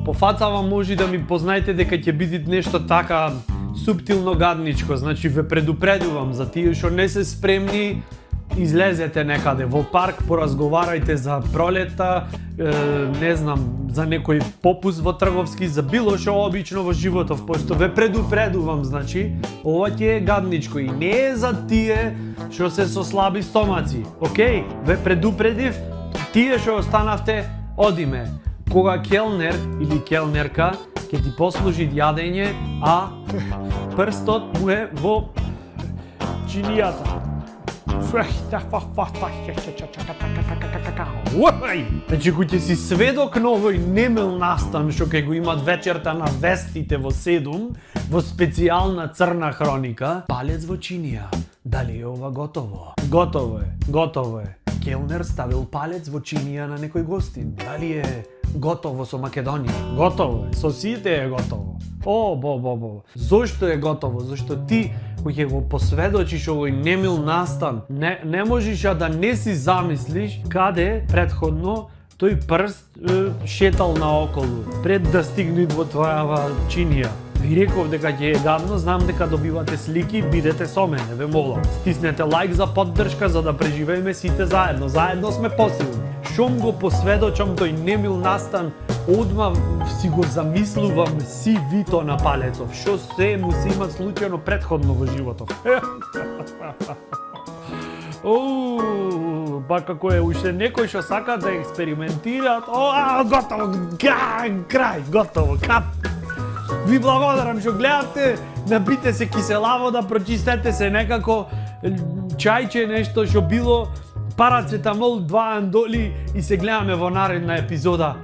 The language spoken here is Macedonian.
По фацава може да ми познаете дека ќе биде нешто така суптилно гадничко, значи ве предупредувам за тие што не се спремни, излезете некаде во парк, поразговарајте за пролета, не знам, за некој попуст во трговски, за било што обично во животов, пошто ве предупредувам, значи, ова ќе е гадничко и не е за тие што се со слаби стомаци, окей? Ве предупредив, тие што останавте, одиме. Кога келнер или келнерка ќе ти послужи јадење, а прстот му е во чинијата. Значи, кој ќе си сведок на овој немил настан што ќе го имат вечерта на вестите во 7, во специјална црна хроника, палец во чинија. Дали е ова готово? Готово е. Келнер ставил палец во чинија на некој гостин. Дали е готово со Македонија? Готово е. Со сите е готово. Бо. Зошто е готово? Зашто ти кој ќе го посведочиш овој немил настан, не можеш да не си замислиш каде предходно тој прст шетал наоколу пред да стигне во твојава чинија. Ви реков дека ќе е гадно, знам дека добивате слики, бидете со мене, ве молам. Стиснете лайк за поддршка за да преживееме сите заедно. Заедно сме посилни. Шум го посведочам тој немил настан, одма си го замислувам си вито на палецов. Што се му се има случајно предходно во животов. Па како е уште некој што сака да експериментираат. Готово, крај, готово, кап. Ви благодарам што гледате, набите се кисела вода, прочистете се некако чајче, нешто што било, парацетамол, 2 андоли и се гледаме во наредна епизода.